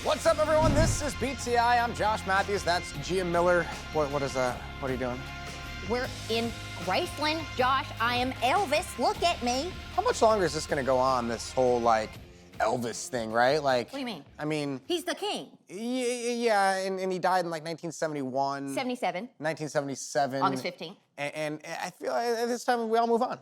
What's up, everyone? This is BTI. I'm Josh Matthews. That's Gia Miller. What is that? What are you doing? We're in Graceland. Josh, I am Elvis. Look at me. How much longer is this gonna go on, this whole, like, Elvis thing, right? Like, What do you mean? I mean... He's the king. Yeah, and he died in, like, 1971. 77. 1977. August 15th. And I feel like at this time we all move on.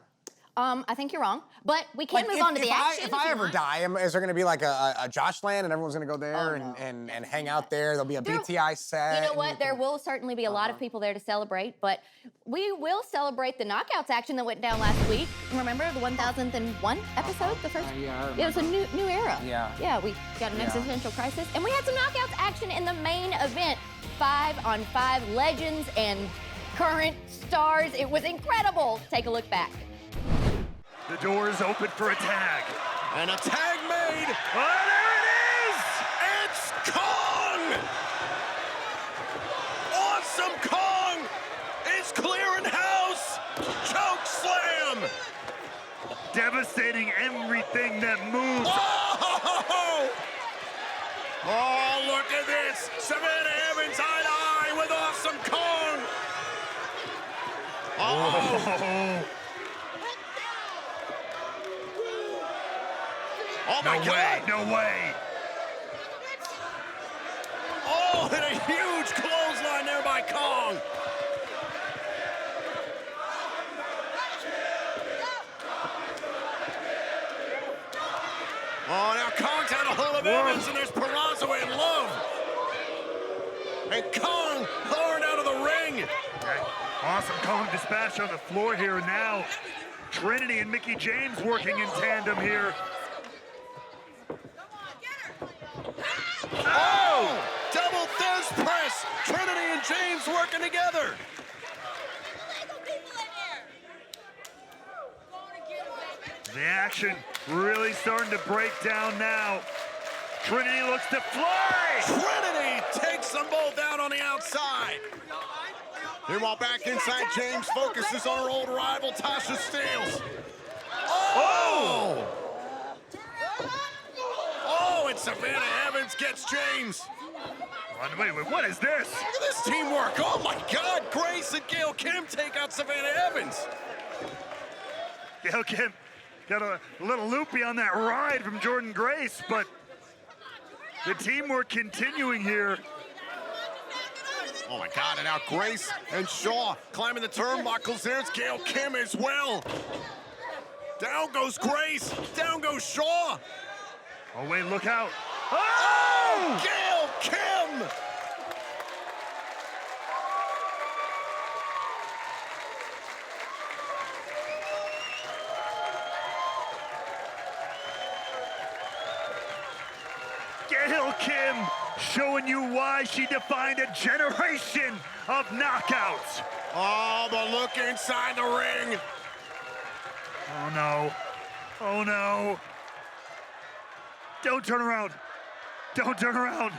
I think you're wrong, but we can Like, move on to the action. If I ever die, is there gonna be like a Josh land and everyone's gonna go there no. and hang out there? There'll be a BTI set. You know what? There will certainly be a lot of people there to celebrate, but we will celebrate the knockouts action that went down last week. Remember the 1001 episode? The first? Yeah, I remember. It was a new era. Yeah. Yeah, we got an existential crisis, and we had some knockouts action in the main event. 5-on-5 legends and current stars. It was incredible. Take a look back. The door is open for a tag. And a tag made. Oh, there it is! It's Kong! Awesome Kong is clearing house. Choke slam. Devastating everything that moves. Oh! Oh, look at this. Savannah Evans eye to eye with Awesome Kong. Oh. Oh my God! No way! Oh, and a huge clothesline there by Kong. Oh, now Kong's had a hold of Evans, and there's Peraza in love. And Kong lowered out of the ring. Awesome Kong dispatched on the floor here now. Trinity and Mickie James working in tandem here. Oh! Double thirst press! Trinity and James working together! The action really starting to break down now. Trinity looks to fly! Trinity takes them both out on the outside. Meanwhile, back inside, James focuses on her old rival, Tasha Steelz. Oh! Oh, and Savannah Evans gets James. Wait, what is this? Look at this teamwork. Oh my God, Grace and Gail Kim take out Savannah Evans. Gail Kim got a little loopy on that ride from Jordan Grace, but the teamwork continuing here. Oh my God, and now Grace and Shaw climbing the turnbuckles. There's Gail Kim as well. Down goes Grace, down goes Shaw. Oh wait, look out. Oh! Gail Kim! Gail Kim showing you why she defined a generation of knockouts. Oh, the look inside the ring. Oh no. Oh no. Don't turn around. Don't turn around.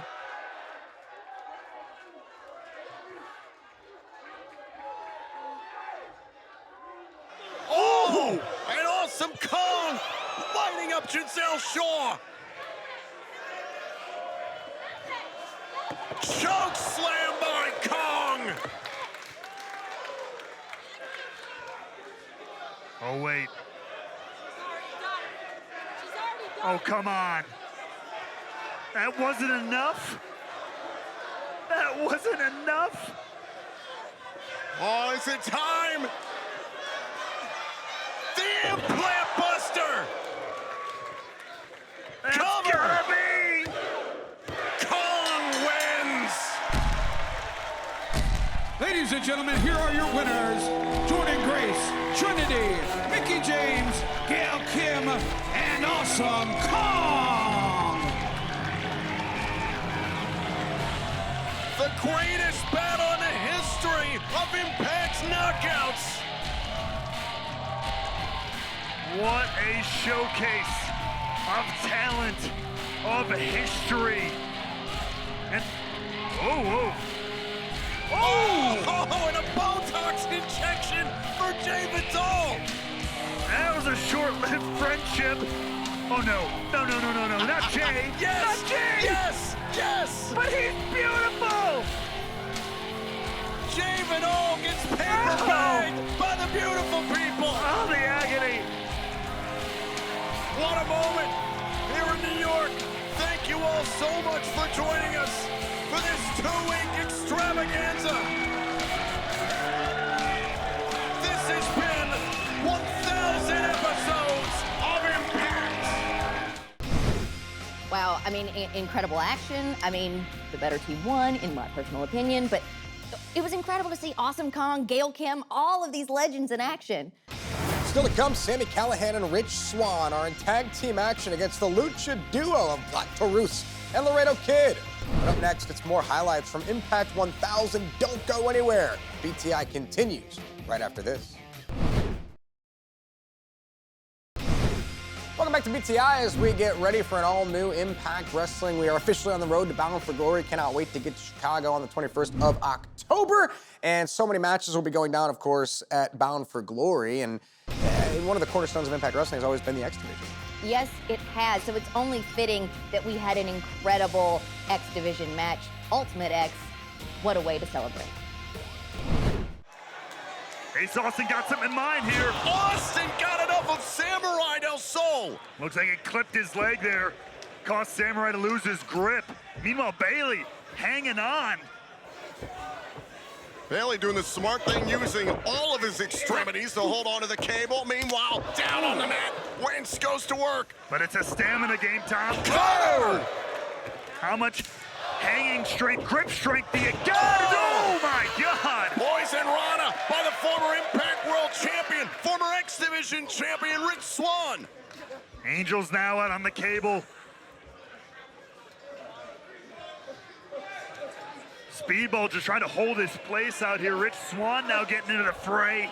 Oh! An Awesome Kong lighting up Giselle Shaw. Choke slam by Kong. Oh wait. Oh, come on. That wasn't enough? That wasn't enough? Oh, is it time? The Implant Buster! That's Cover! gotta be! Kong wins! Ladies and gentlemen, here are your winners. Jordan Grace, Trinity, Mickie James, Gail Kim, and Awesome Kong! The greatest battle in the history of Impact's knockouts! What a showcase of talent, of history. And, oh! Oh, and a Botox injection for Jay Vidal! That was a short-lived friendship. Oh no, not Jay. Yes! Not Jay! Yes! so much for joining us for this 2-week extravaganza. This has been 1,000 episodes of Impact. Wow, I mean, incredible action. I mean, the better team won, in my personal opinion, but it was incredible to see Awesome Kong, Gail Kim, all of these legends in action. Still to come, Sami Callihan and Rich Swann are in tag team action against the Lucha duo of Black Taurus and Laredo Kid. But up next, it's more highlights from Impact 1000. Don't go anywhere. BTI continues right after this. Welcome back to BTI as we get ready for an all-new Impact Wrestling. We are officially on the road to Bound for Glory. Cannot wait to get to Chicago on the 21st of October. And so many matches will be going down, of course, at Bound for Glory. And one of the cornerstones of Impact Wrestling has always been the X Division. Yes, it has. So it's only fitting that we had an incredible X Division match. Ultimate X, what a way to celebrate. Ace Austin got something in mind here. Austin got enough of Samurai Del Sol. Looks like it clipped his leg there. Caused Samurai to lose his grip. Meanwhile, Bailey hanging on. Bailey doing the smart thing, using all of his extremities to hold onto the cable. Meanwhile, down on the mat, Wentz goes to work. But it's a stamina game, Tom. Oh! How much hanging strength, grip strength do you got? Oh my God! Poison Rana by the former Impact World Champion, former X Division Champion, Rich Swann. Angels now out on the cable. Speedball just trying to hold his place out here. Rich Swann now getting into the fray.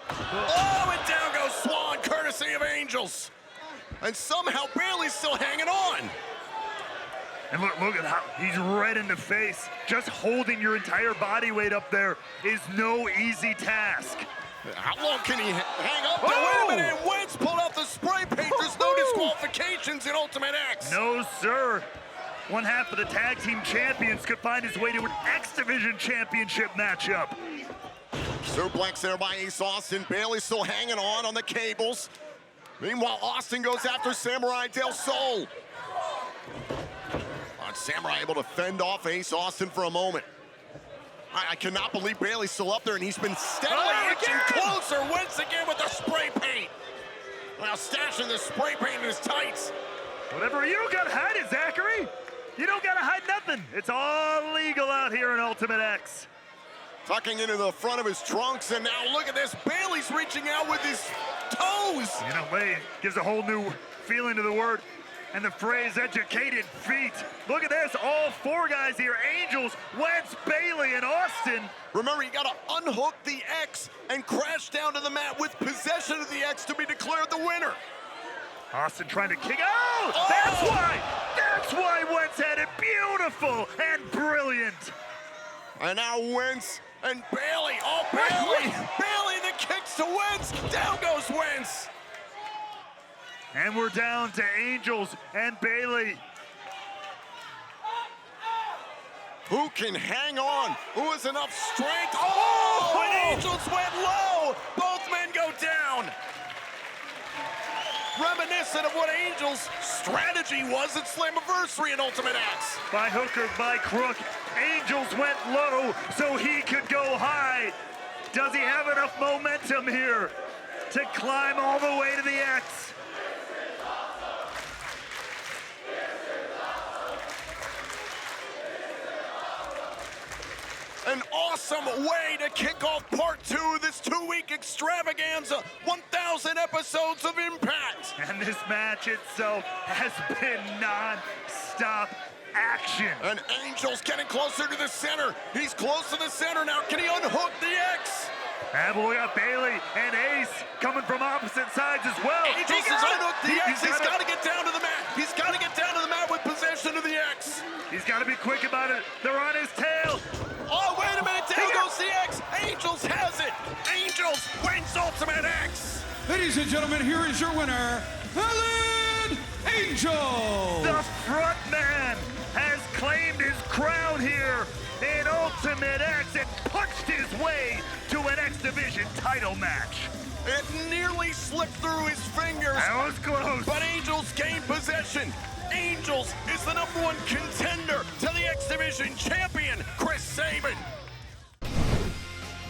Oh, and down goes Swann, courtesy of Angels. And somehow Bailey's still hanging on. And look at how he's red in the face. Just holding your entire body weight up there is no easy task. How long can he hang up there? Oh! Wait a minute, and Wentz pulled out the spray paint. There's no disqualifications in Ultimate X. No, sir. One half of the tag team champions could find his way to an X Division championship matchup. Suplex there by Ace Austin. Bailey still hanging on the cables. Meanwhile, Austin goes after Samurai Del Sol. Samurai able to fend off Ace Austin for a moment. I cannot believe Bailey's still up there, and he's been steadily inching closer. Wentz again with the spray paint. Now stashing the spray paint in his tights. Whatever, you don't gotta hide it, Zachary. You don't gotta hide nothing. It's all legal out here in Ultimate X. Tucking into the front of his trunks, and now look at this. Bailey's reaching out with his toes. You know, Lay gives a whole new feeling to the word. And the phrase educated feet. Look at this, all four guys here, Angels, Wentz, Bailey, and Austin. Remember, you gotta unhook the X and crash down to the mat with possession of the X to be declared the winner. Austin trying to kick out. Oh! That's why Wentz had it beautiful and brilliant. And now Wentz and Bailey, Bailey the kicks to Wentz, down goes Wentz. And we're down to Angels and Bailey. Who can hang on? Who has enough strength? Oh, and Angels went low. Both men go down. Reminiscent of what Angels' strategy was at Slammiversary in Ultimate X. By hook or by crook, Angels went low so he could go high. Does he have enough momentum here to climb all the way to the X? An awesome way to kick off part 2 of this 2-week extravaganza, 1,000 episodes of Impact. And this match itself has been non-stop action. And Angel's getting closer to the center. He's close to the center now. Can he unhook the X? And we got Bailey and Ace coming from opposite sides as well. Angels has unhooked the X. He's got to get down to the mat. He's got to get down to the mat with possession of the X. He's got to be quick about it. They're on his tail. Oh, wait a minute. Down goes the X. Angels has it. Angels wins Ultimate X. Ladies and gentlemen, here is your winner, Alan Angel. The front man has claimed his crown here in Ultimate X and punched his way to an X Division title match. It nearly slipped through his fingers. That was close. But Angels gained possession. Angels is the #1 contender to the X Division champion, Chris Sabin.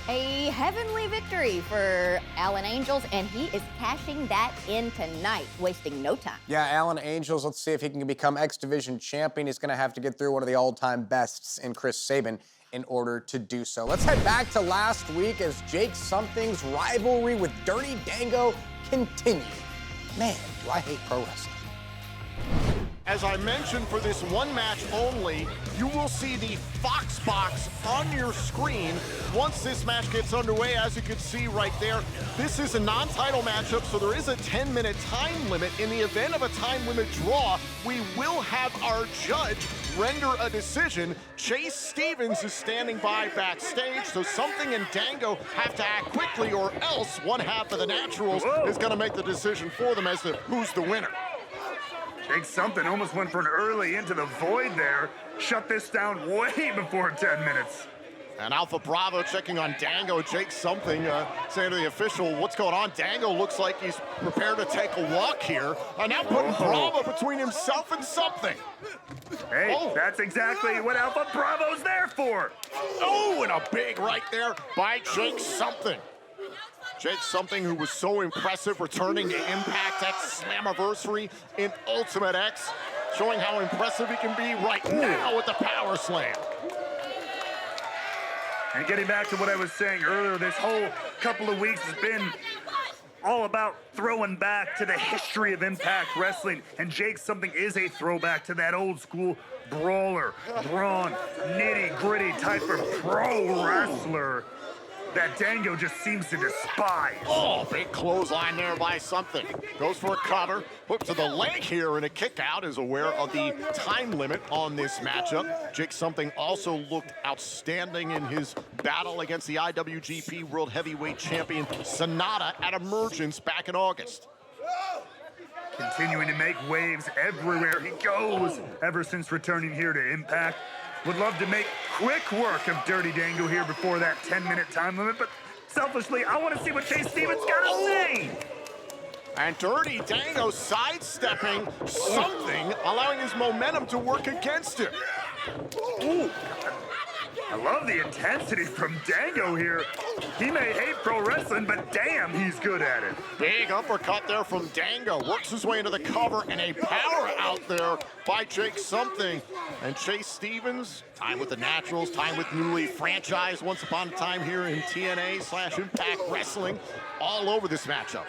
A heavenly victory for Alan Angels, and he is cashing that in tonight, wasting no time. Yeah, Alan Angels, let's see if he can become X Division champion. He's going to have to get through one of the all-time bests in Chris Sabin in order to do so. Let's head back to last week as Jake Something's rivalry with Dirty Dango continued. Man, do I hate pro wrestling. As I mentioned, for this one match only, you will see the Fox box on your screen once this match gets underway. As you can see right there, this is a non-title matchup, so there is a 10-minute time limit. In the event of a time limit draw, we will have our judge render a decision. Chase Stevens is standing by backstage, so Something and Dango have to act quickly, or else one half of the Naturals is going to make the decision for them as to who's the winner. Jake Something almost went for an early into the void there. Shut this down way before 10 minutes. And Alpha Bravo checking on Dango. Jake Something saying to the official, what's going on? Dango looks like he's prepared to take a walk here. And now putting Bravo between himself and Something. Hey, that's exactly what Alpha Bravo's there for. Oh, and a big right there by Jake Something. Jake Something, who was so impressive returning to Impact at Slammiversary in Ultimate X, showing how impressive he can be right now with the power slam. And getting back to what I was saying earlier, this whole couple of weeks has been all about throwing back to the history of Impact Wrestling, and Jake Something is a throwback to that old school brawler, brawn, nitty-gritty type of pro wrestler that Dango just seems to despise. Oh, big clothesline there by Something. Goes for a cover, hook to the leg here, and a kick out. Is aware of the time limit on this matchup. Jake Something also looked outstanding in his battle against the IWGP World Heavyweight Champion Sonata at Emergence back in August. Continuing to make waves everywhere he goes ever since returning here to Impact. Would love to make quick work of Dirty Dango here before that 10-minute time limit, but selfishly, I want to see what Chase Stevens got to say. And Dirty Dango sidestepping Something, allowing his momentum to work against him. Ooh. I love the intensity from Dango here. He may hate pro wrestling, but damn, he's good at it. Big uppercut there from Dango. Works his way into the cover, and a power out there by Jake Something. And Chase Stevens, time with the Naturals, time with newly franchised once upon a time here in TNA/Impact Wrestling, all over this matchup.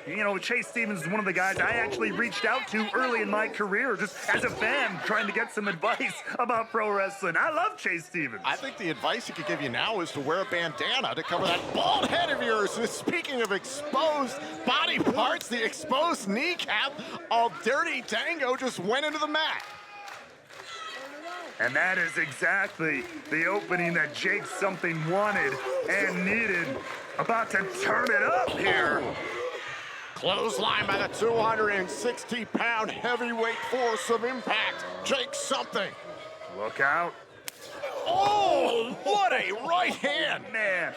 You know, Chase Stevens is one of the guys I actually reached out to early in my career, just as a fan, trying to get some advice about pro wrestling. I love Chase Stevens. I think the advice he could give you now is to wear a bandana to cover that bald head of yours. Speaking of exposed body parts, the exposed kneecap of Dirty Dango just went into the mat. And that is exactly the opening that Jake Something wanted and needed. About to turn it up here. Clothesline by the 260-pound heavyweight force of Impact, Jake Something. Look out. Oh, what a right hand. Man.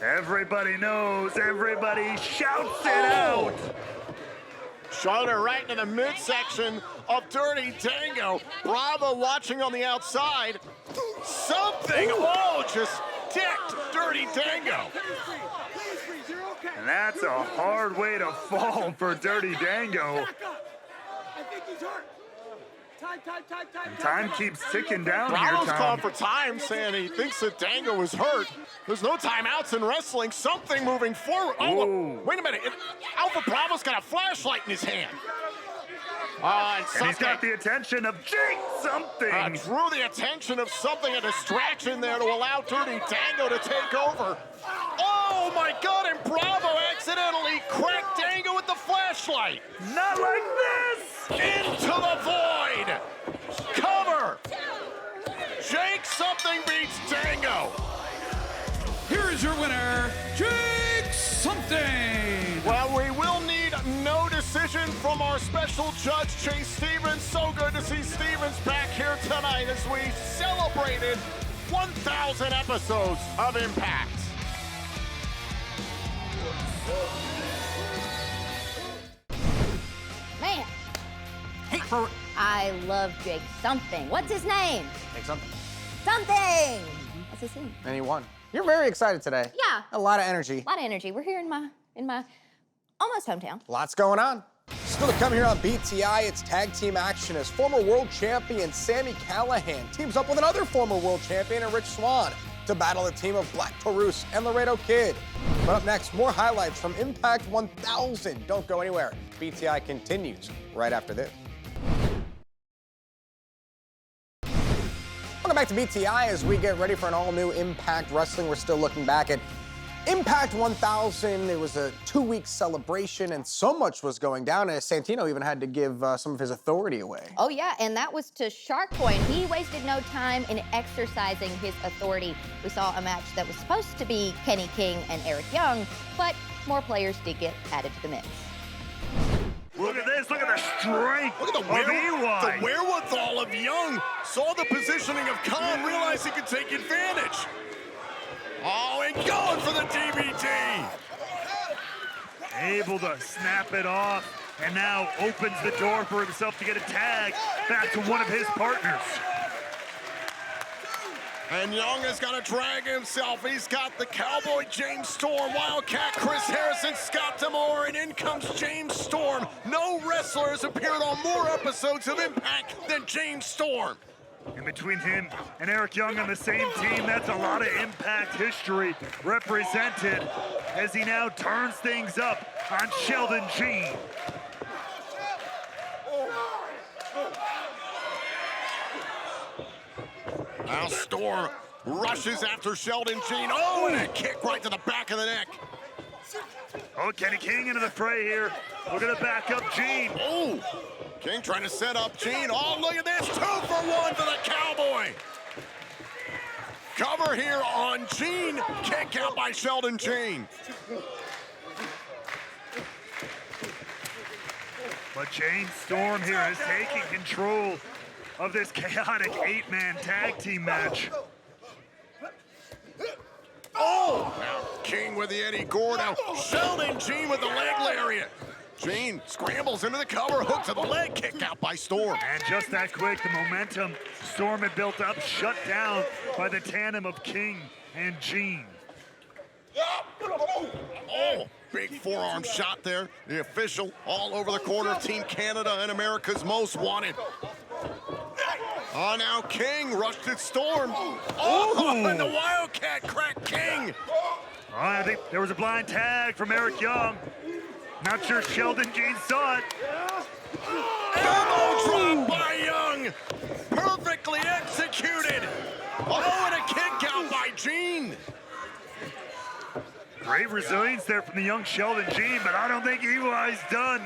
Everybody knows, everybody shouts it out. Shoulder right into the midsection of Dirty Dango. Bravo watching on the outside. Something, just dicked Dirty Dango. And that's a hard way to fall for Dirty Dango. I think he's hurt. Time keeps ticking down here, Bravo's Tom. calling for time, saying he thinks that Dango is hurt. There's no timeouts in wrestling. Something moving forward. Oh, Ooh. wait a minute. Alpha Bravo's got a flashlight in his hand. And he's got the attention of Jake Something. Drew the attention of Something, a distraction there to allow Dirty Dango to take over. Oh my God, and Bravo accidentally cracked Dango with the flashlight. Not like this. Into the void. Cover. Jake Something beats Dango. Here is your winner, Jake Something. Well, we will need no decision decision from our special judge, Chase Stevens. So good to see Stevens back here tonight as we celebrated 1,000 episodes of Impact. Man, I love Jake something. What's his name? Take something. Something. What's his name? And he won. You're very excited today. Yeah. A lot of energy. A lot of energy. We're here in my almost hometown. Lots going on. Still to come here on BTI, it's tag team action as former world champion Sami Callihan teams up with another former world champion, Rich Swann, to battle the team of Black Taurus and Laredo Kid. But up next, more highlights from Impact 1000. Don't go anywhere. BTI continues right after this. Welcome back to BTI as we get ready for an all-new Impact Wrestling. We're still looking back at Impact 1000. It was a 2-week celebration, and so much was going down, and Santino even had to give some of his authority away. Oh yeah, and that was to Shark Boy, and he wasted no time in exercising his authority. We saw a match that was supposed to be Kenny King and Eric Young, but more players did get added to the mix. Look at this, look at the strength Look at of EY. the wherewithal of Young. Saw the positioning of Khan, realized he could take advantage. Oh, and going for the DVT. Able to snap it off, and now opens the door for himself to get a tag back to one of his partners. And Young has got to drag himself. He's got the Cowboy James Storm, Wildcat Chris Harrison, Scott D'Amore, and in comes James Storm. No wrestler has appeared on more episodes of Impact than James Storm. And between him and Eric Young on the same team, that's a lot of Impact history represented as he now turns things up on Sheldon Jean. Now Storm rushes after Sheldon Jean. Oh, and a kick right to the back of the neck. Oh, Kenny King into the fray here. Look at the backup Jean. Oh, King trying to set up Jean. Oh, look at this, 2 for 1 for the Cowboy. Cover here on Jean. Kick out by Sheldon Jean. But James Storm here is taking control of this chaotic 8-man tag team match. Oh! Now King with the Eddie Gore. Now Sheldon Jean with the leg lariat. Jean scrambles into the cover, hook to the leg, kick out by Storm. And just that quick, the momentum Storm had built up, shut down by the tandem of King and Jean. Oh, big forearm shot there. The official all over the corner of Team Canada and America's Most Wanted. Oh, now King rushed at Storm. Oh, and the Wildcat cracked King. Oh, I think there was a blind tag from Eric Young. Not sure Sheldon Jean saw it. Elbow drop by Young. Perfectly executed. Oh, and a kick out by Jean. Great resilience there from the young Sheldon Jean, but I don't think EY's done.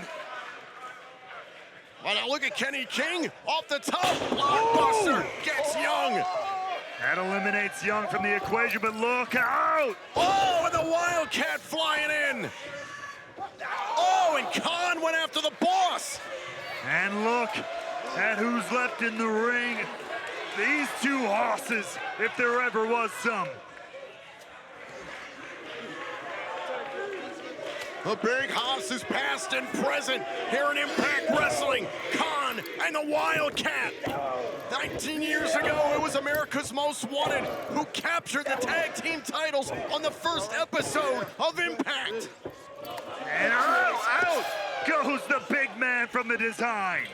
Well, now look at Kenny King off the top. Blockbuster gets Young. That eliminates Young from the equation, but look out! Oh, and the Wildcat flying in. Oh, and Khan went after the boss. And look at who's left in the ring. These two hosses, if there ever was some. The big hoss is past and present here in Impact Wrestling. Khan and the Wildcat. 19 years ago, it was America's Most Wanted who captured the tag team titles on the first episode of Impact. And out goes the big man from the design.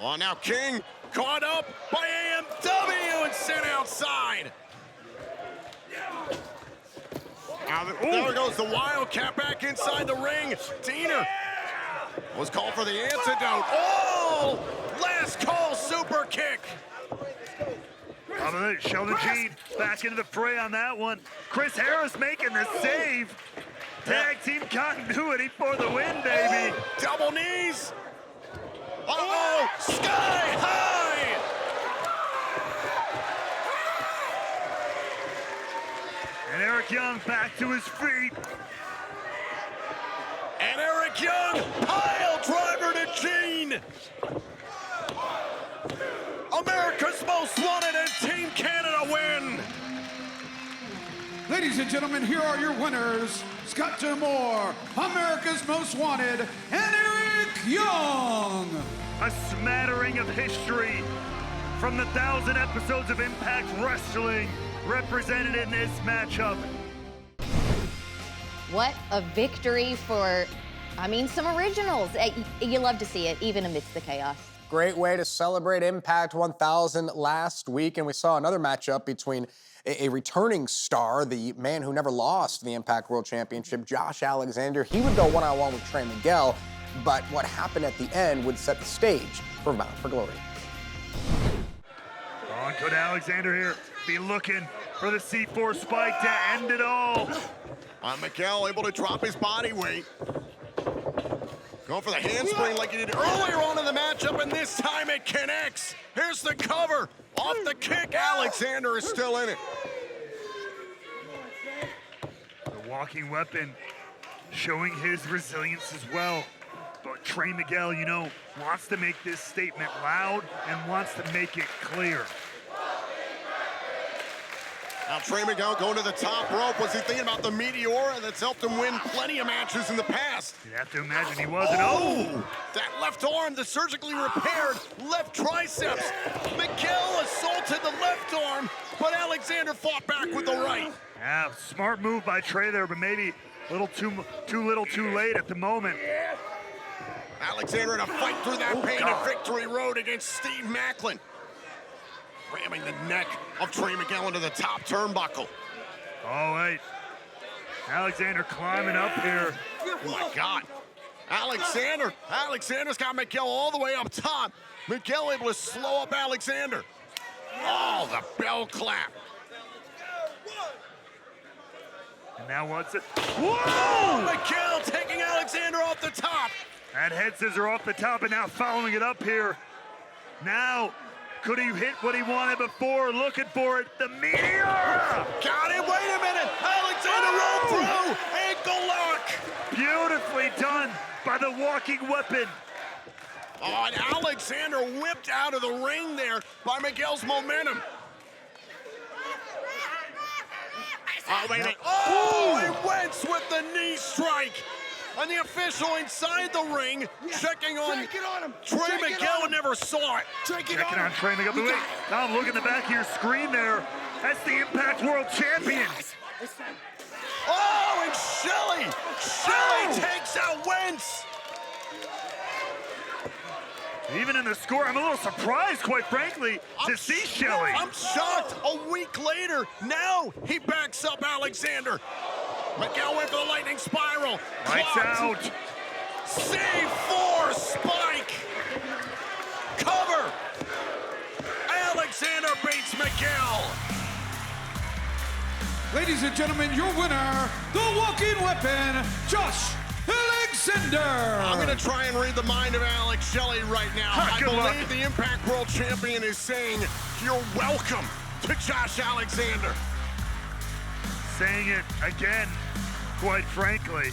Oh, now King caught up by AMW and sent outside. Now there goes the Wildcat back inside the ring. Diener was called for the antidote. Oh, last call super kick. Sheldon Jean back into the fray on that one. Chris Harris making the save. Tag team continuity for the win, baby. Double knees. Uh-oh, sky high. And Eric Young back to his feet. And Eric Young pile America's Most Wanted and Team Canada win. Ladies and gentlemen, here are your winners. Scott Moore, America's Most Wanted, and Eric Young. A smattering of history from the 1,000 episodes of Impact Wrestling represented in this matchup. What a victory for, some originals. You love to see it, even amidst the chaos. Great way to celebrate Impact 1000 last week, and we saw another matchup between a returning star, the man who never lost the Impact World Championship, Josh Alexander. He would go one-on-one with Trey Miguel, but what happened at the end would set the stage for Bound for Glory. On could Alexander here be looking for the C4 spike to end it all. Miguel able to drop his body weight. Going for the handspring like he did earlier on in the matchup, and this time it connects. Here's the cover. Off the kick, Alexander is still in it. The walking weapon showing his resilience as well. But Trey Miguel, wants to make this statement loud and wants to make it clear. Now Trey Miguel going to the top rope. Was he thinking about the Meteora that's helped him win plenty of matches in the past? You'd have to imagine he wasn't. That left arm, the surgically repaired left triceps. Miguel assaulted the left arm, but Alexander fought back with the right. Yeah, smart move by Trey there, but maybe a little too little too late at the moment. Alexander in a fight through that pain to victory road against Steve Macklin. Ramming the neck of Trey Miguel into the top turnbuckle. Oh, wait. Alexander climbing up here. Oh, my God. Alexander's got Miguel all the way up top. Miguel able to slow up Alexander. Oh, the bell clap. And now what's it? Whoa! Miguel taking Alexander off the top. That head scissor off the top and now following it up here. Now, could he hit what he wanted before? Looking for it. The Meteor! Got it. Wait a minute. Alexander rolled through. Ankle lock. Beautifully done by the walking weapon. Oh, and Alexander whipped out of the ring there by Miguel's momentum. Oh, wait a minute. Oh, he went with the knee strike. And the official inside the ring, checking on Trey Miguel, never saw it. Checking on Trey Miguel. Wait, Tom, look in the back of your screen there. That's the Impact World Champion. Oh, and Shelly takes out Wentz. Even in the score, I'm a little surprised, quite frankly, to see Shelly. I'm shocked. A week later, now he backs up Alexander. Miguel went for the lightning spiral. Lights out. C4 spike. Cover. Alexander beats Miguel. Ladies and gentlemen, your winner, the walking weapon, Josh Alexander. I'm going to try and read the mind of Alex Shelley right now. I believe the Impact World Champion is saying, you're welcome to Josh Alexander. Saying it again, quite frankly.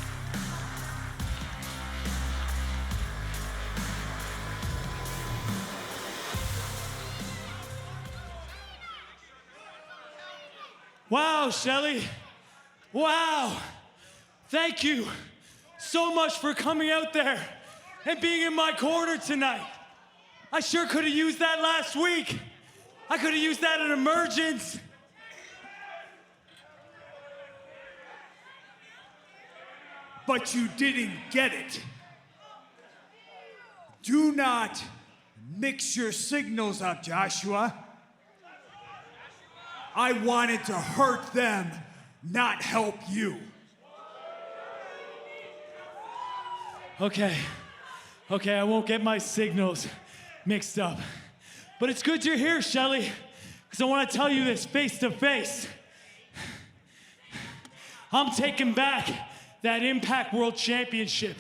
Wow, Shelly. Wow. Thank you so much for coming out there and being in my corner tonight. I sure could have used that last week. I could have used that in Emergence. But you didn't get it. Do not mix your signals up, Joshua. I wanted to hurt them, not help you. Okay, I won't get my signals mixed up. But it's good you're here, Shelly, because I want to tell you this face to face. I'm taking back that Impact World Championship,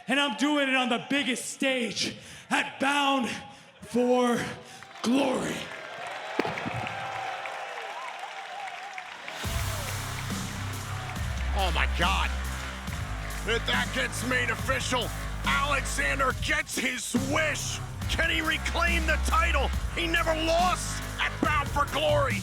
and I'm doing it on the biggest stage at Bound for Glory. Oh my God. If that gets made official, Alexander gets his wish. Can he reclaim the title He never lost at Bound for Glory.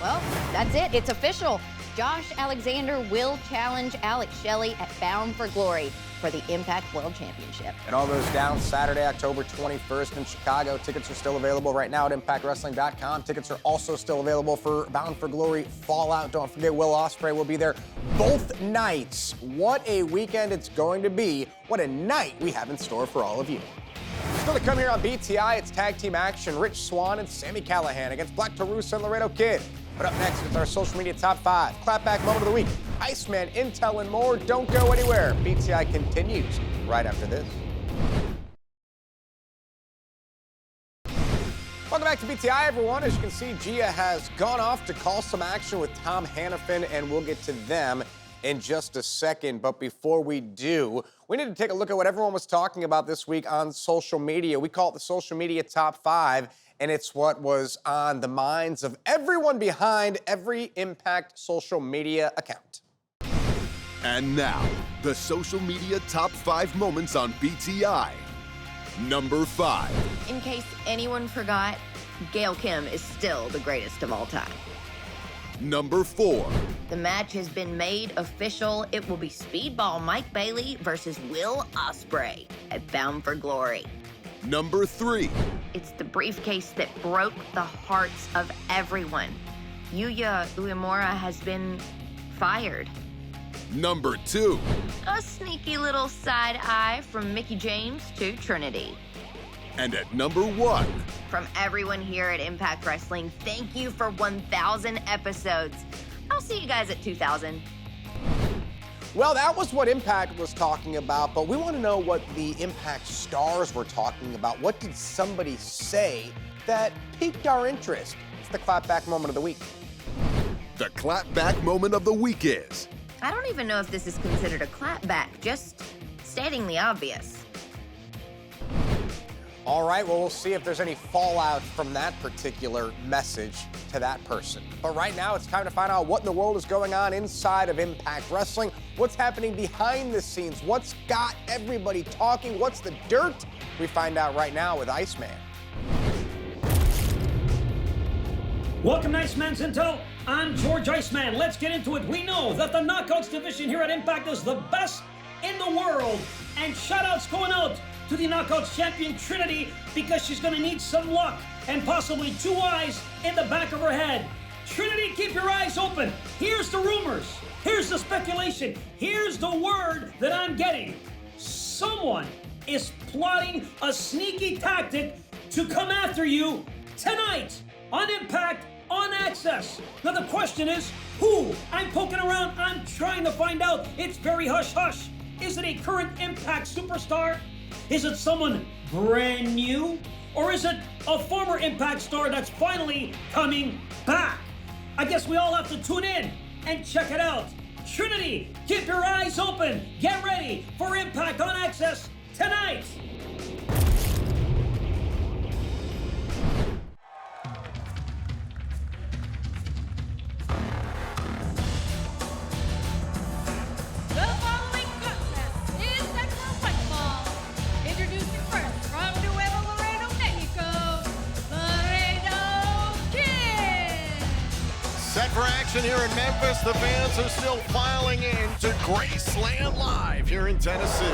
Well, that's it. It's official. Josh Alexander will challenge Alex Shelley at Bound for Glory for the Impact World Championship. It all goes down Saturday, October 21st in Chicago. Tickets are still available right now at ImpactWrestling.com. Tickets are also still available for Bound for Glory Fallout. Don't forget, Will Ospreay will be there both nights. What a weekend it's going to be. What a night we have in store for all of you. Still to come here on BTI, it's tag team action. Rich Swann and Sami Callihan against Black Taurus and Laredo Kid. But up next, it's our social media top 5. Clapback moment of the week, Iceman, Intel, and more. Don't go anywhere. BTI continues right after this. Welcome back to BTI, everyone. As you can see, Gia has gone off to call some action with Tom Hannafin, and we'll get to them in just a second. But before we do, we need to take a look at what everyone was talking about this week on social media. We call it the social media top 5. And it's what was on the minds of everyone behind every Impact social media account. And now, the social media top 5 moments on BTI. Number 5. In case anyone forgot, Gail Kim is still the greatest of all time. Number 4. The match has been made official. It will be Speedball Mike Bailey versus Will Ospreay at Bound for Glory. Number 3. It's the briefcase that broke the hearts of everyone. Yuya Uemura has been fired. Number 2. A sneaky little side eye from Mickie James to Trinity. And at number 1. From everyone here at Impact Wrestling, thank you for 1,000 episodes. I'll see you guys at 2,000. Well, that was what Impact was talking about, but we want to know what the Impact stars were talking about. What did somebody say that piqued our interest? It's the clapback moment of the week. The clapback moment of the week is... I don't even know if this is considered a clapback, just stating the obvious. All right, well, we'll see if there's any fallout from that particular message to that person. But right now, it's time to find out what in the world is going on inside of Impact Wrestling. What's happening behind the scenes? What's got everybody talking? What's the dirt? We find out right now with Iceman. Welcome to Iceman's Intel. I'm George Iceman. Let's get into it. We know that the Knockouts division here at Impact is the best in the world. And shout-outs going out to the Knockouts champion Trinity, because she's going to need some luck and possibly 2 eyes in the back of her head. Trinity, keep your eyes open. Here's the rumors. Here's the speculation. Here's the word that I'm getting. Someone is plotting a sneaky tactic to come after you tonight on Impact, on Access. Now the question is, who? I'm poking around. I'm trying to find out. It's very hush-hush. Is it a current Impact superstar? Is it someone brand new? Or is it a former Impact star that's finally coming back? I guess we all have to tune in and check it out. Trinity, keep your eyes open. Get ready for Impact on Access tonight. The following contest is set for one fall. Introducing first from Laredo, Mexico, Laredo Kid. Set for action here in Memphis. The fans are still filing in to Graceland Live here in Tennessee.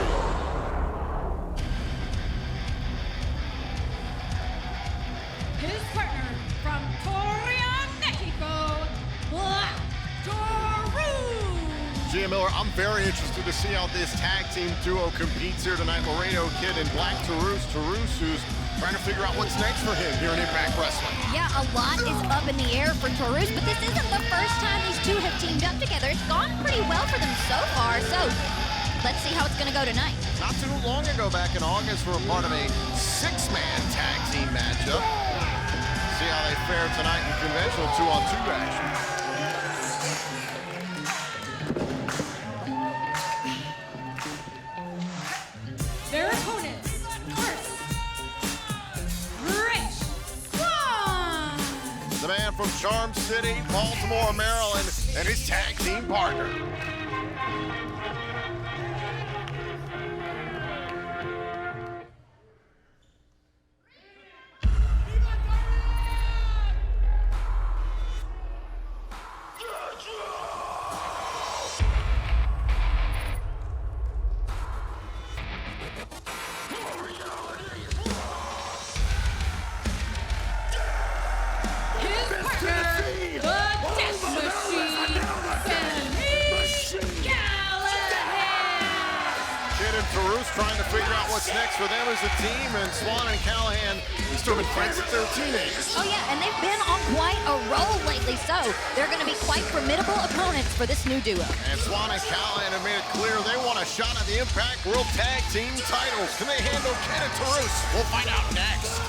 His partner from Torreon, Mexico, Black Taurus. Gia Miller, I'm very interested to see how this tag team duo competes here tonight. Laredo Kid and Black Taurus. Taurus, who's trying to figure out what's next for him here in Impact Wrestling. Yeah, a lot is up in the air for Taurus, but this isn't the first time these two have teamed up together. It's gone pretty well for them so far, so let's see how it's going to go tonight. Not too long ago, back in August, we were part of a 6-man tag team matchup. See how they fare tonight in conventional 2-on-2 action. Their opponents, first, Rich Swann. The man from Charm City, Baltimore, Maryland, and his tag team partner. Taurus trying to figure out what's next for them as a team, and Swann and Callihan, these two have been friends since they were teenagers. Oh yeah, and they've been on quite a roll lately, so they're going to be quite formidable opponents for this new duo. And Swann and Callihan have made it clear they want a shot at the Impact World Tag Team titles. Can they handle Kid and Taurus? We'll find out next.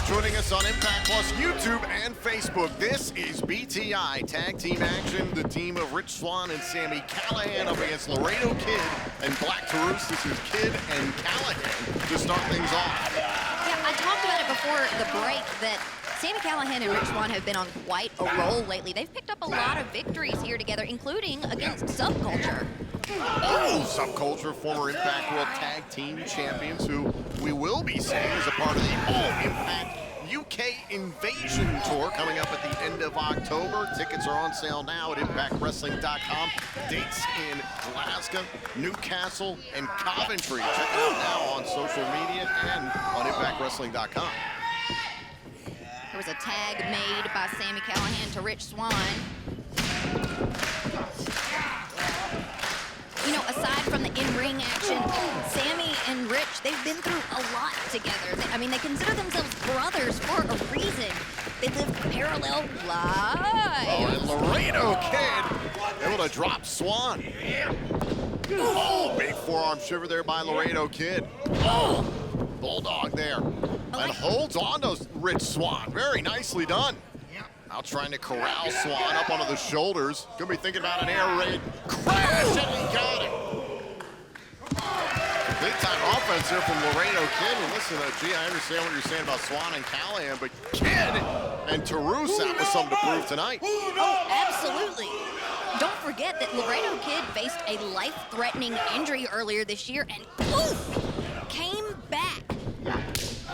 Joining us on Impact Plus YouTube and Facebook. This is BTI Tag Team Action. The team of Rich Swann and Sami Callihan up against Laredo Kid and Black Taurus. This is Kid and Callihan to start things off. Yeah, I talked about it before the break that Sami Callihan and Rich Swann have been on quite a roll lately. They've picked up a lot of victories here together, including against Subculture. Oh, Subculture, former Impact World Tag Team Champions, who we will be seeing as a part of the All-Impact UK Invasion Tour coming up at the end of October. Tickets are on sale now at ImpactWrestling.com. Dates in Glasgow, Newcastle, and Coventry. Check it out now on social media and on ImpactWrestling.com. There was a tag made by Sami Callihan to Rich Swann. You know, aside from the in-ring action, Sami and Rich, they've been through a lot together. I mean, they consider themselves brothers for a reason. They live parallel lives. Oh, and Laredo Kid able to drop Swann. Oh, big forearm shiver there by Laredo Kid. Oh, Bulldog there. And holds on to Rich Swann. Very nicely done. Out trying to corral Swann up onto the shoulders. Gonna be thinking about an air raid. Crash, and he got it. Big time offense here from Laredo Kid. And listen, gee, I understand what you're saying about Swann and Callihan, but Kid and Taurus out with something to prove tonight. Oh, absolutely. Don't forget that Laredo Kid faced a life-threatening injury earlier this year and poof, came back.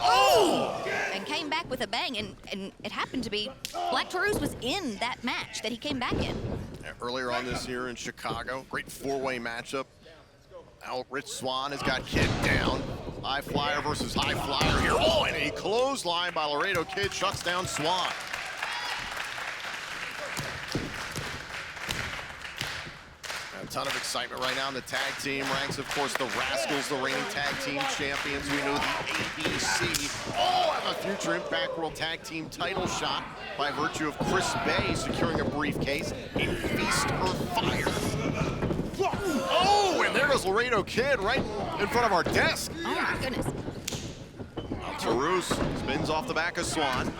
Oh! And came back with a bang, and it happened to be Black Taurus was in that match that he came back in. Yeah, earlier on this year in Chicago, great four-way matchup. Now Rich Swann has got Kid down. High flyer versus high flyer here. Oh, and a clothesline by Laredo Kid shuts down Swann. A ton of excitement right now in the tag team ranks. Of course, the Rascals, the reigning tag team champions. We know the ABC all have a future Impact World Tag Team title shot by virtue of Chris Bay securing a briefcase in Feast or Fire. Oh, and there goes Laredo Kid right in front of our desk. Oh my goodness. Now Taurus spins off the back of Swann.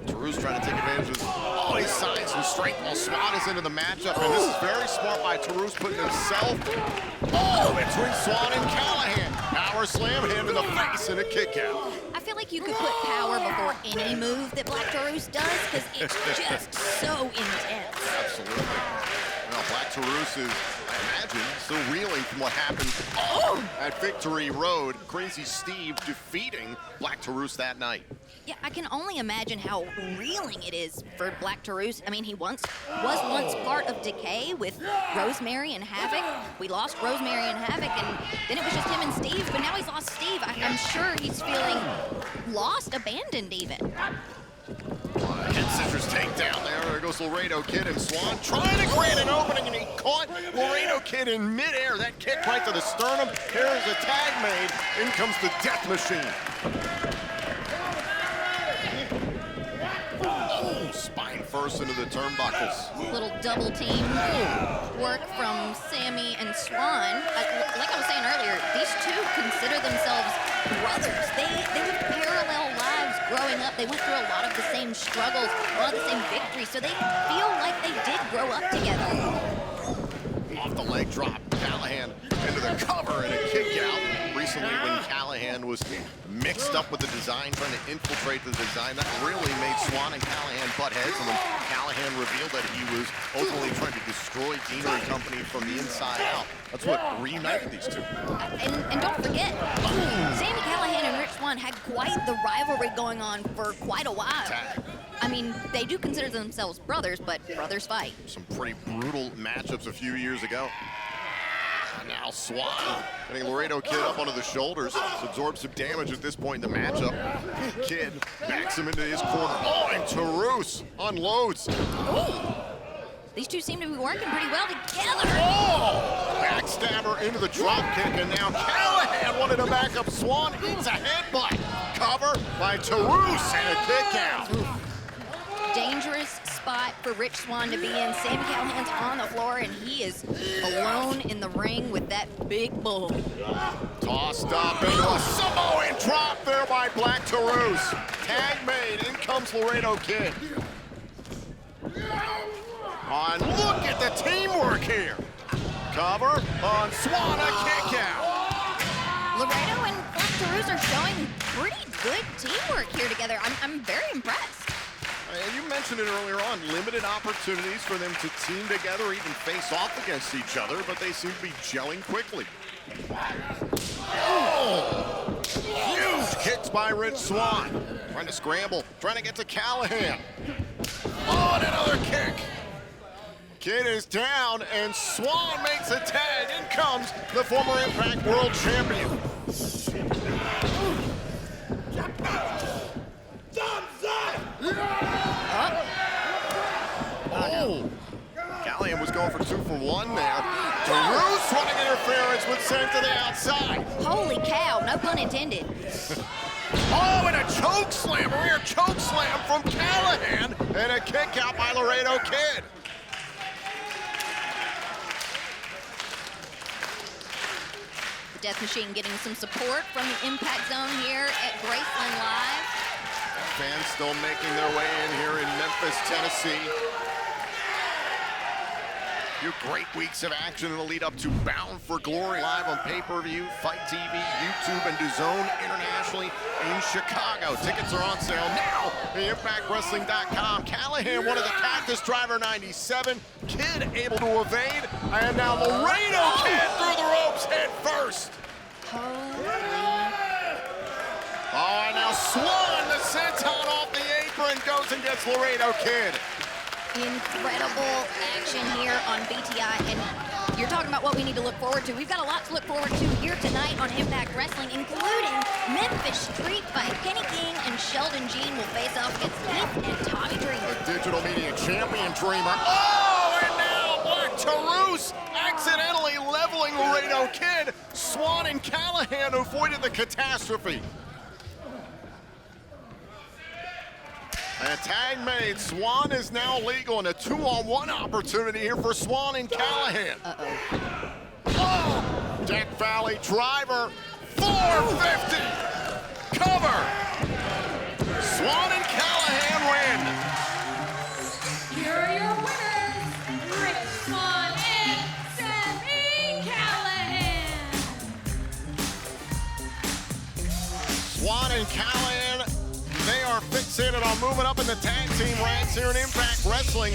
Taurus trying to take advantage of all his size and strength while Swann is into the matchup. And this is very smart by Taurus, putting himself between Swann and Callihan. Power slam, hand in the face, and a kick out. I feel like you could put power before any move that Black Taurus does because it's just so intense. Absolutely. Well, Black Taurus is, I imagine, still reeling from what happened at Victory Road. Crazy Steve defeating Black Taurus that night. Yeah, I can only imagine how reeling it is for Black Taurus. I mean, he was once part of Decay with Rosemary and Havoc. We lost Rosemary and Havoc, and then it was just him and Steve, but now he's lost Steve. I'm sure he's feeling lost, abandoned even. Kid Scissors takedown there. There goes Laredo Kid and Swann trying to create an opening, and he caught Laredo Kid in midair. That kick right to the sternum. Here's a tag made. In comes the Death Machine. Oh, spine first into the turnbuckles. Little double team work from Sami and Swann. Like I was saying earlier, these two consider themselves brothers. They live parallel lives growing up. They went through a lot of the same struggles, a lot of the same victories, so they feel like they did grow up together. Off the leg drop. Callihan into the cover and a kick out. Recently when Callihan was mixed up with the design, trying to infiltrate the design, that really made Swann and Callihan butt heads. And when Callihan revealed that he was ultimately trying to destroy Deanery Company from the inside out, that's what reunited these two. And don't forget, Sami Callihan and Rich Swann had quite the rivalry going on for quite a while. I mean, they do consider themselves brothers, but brothers fight. Some pretty brutal matchups a few years ago. Now Swann getting Laredo Kid up onto the shoulders. Absorbs some damage at this point in the matchup. Kid backs him into his corner. Oh, and Taurus unloads. Ooh. These two seem to be working pretty well together. Oh! Backstabber into the drop kick, and now Callihan wanted to back up Swann. Eats a headbutt. Cover by Taurus and a kick out. Dangerous spot for Rich Swann to be in. Sami Callihan's on the floor, and he is alone in the ring with that big bull. Tossed up into a Samoan drop there by Black Taurus. Tag made. In comes Laredo Kid. And look at the teamwork here. Cover on Swann, a kick out. Laredo and Black Taurus are showing pretty good teamwork here together. I'm very impressed. And you mentioned it earlier on, limited opportunities for them to team together, even face off against each other, but they seem to be gelling quickly. Oh! Huge kicks by Rich Swann. Trying to scramble, trying to get to Callihan. Oh, and another kick. Kid is down, and Swann makes a tag. In comes the former Impact World Champion. Oh! Callihan was going for 2 for 1 there. Taurus running interference was sent to the outside. Holy cow, no pun intended. Oh, and a choke slam, a rear choke slam from Callihan, and a kick out by Laredo Kid. The Death Machine getting some support from the Impact Zone here at Graceland Live. Fans still making their way in here in Memphis, Tennessee. A few great weeks of action in the lead up to Bound for Glory live on pay-per-view, Fight TV, YouTube, and DAZN internationally in Chicago. Tickets are on sale now at ImpactWrestling.com. Callihan, one of the Cactus Driver 97. Kid able to evade, and now Laredo Kid through the ropes head first. Oh, and now Swann, the senton off the apron, goes and gets Laredo Kid. Incredible action here on BTI, and you're talking about what we need to look forward to. We've got a lot to look forward to here tonight on Impact Wrestling, including Memphis Street Fight. Kenny King and Sheldon Jean will face off against Heath and Tommy Dreamer. The digital media champion Dreamer. Oh, and now Black Taurus accidentally leveling Laredo Kid. Swann and Callihan avoided the catastrophe. And a tag made. Swann is now legal, and a 2-on-1 opportunity here for Swann and Callihan. Oh! Death Valley driver, 450. Cover. Swann and Callihan win. Here are your winners, Rich Swann and Sami Callihan. Swann and Callihan, they are fixated on moving up in the tag team ranks here in Impact Wrestling.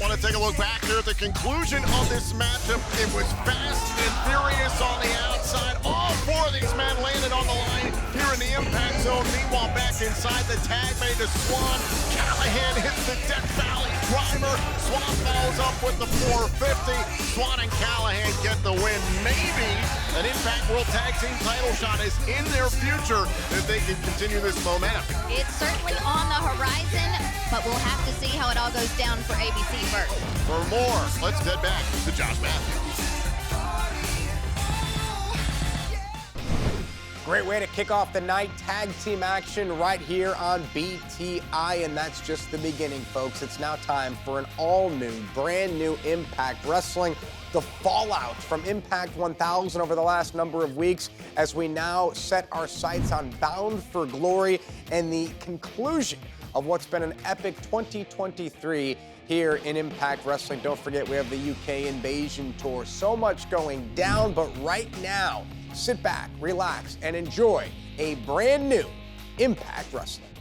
Want to take a look back here at the conclusion of this matchup. It was fast and furious on the outside. All 4 of these men landed on the line here in the Impact Zone. Meanwhile, back inside, the tag made to Swann. Callihan hits the Death Valley driver. Swann follows up with the 450. Swann and Callihan get the win. Maybe an Impact World Tag Team title shot is in their future if they can continue this momentum. It's certainly on the horizon, but we'll have to see how it all goes down for ABC first. For more, let's head back to Josh Matthews. Great way to kick off the night. Tag team action right here on BTI, and that's just the beginning, folks. It's now time for an all-new, brand-new Impact Wrestling. The fallout from Impact 1000 over the last number of weeks as we now set our sights on Bound for Glory and the conclusion of what's been an epic 2023 here in Impact Wrestling. Don't forget, we have the UK Invasion Tour. So much going down, but right now, sit back, relax, and enjoy a brand new Impact Wrestling.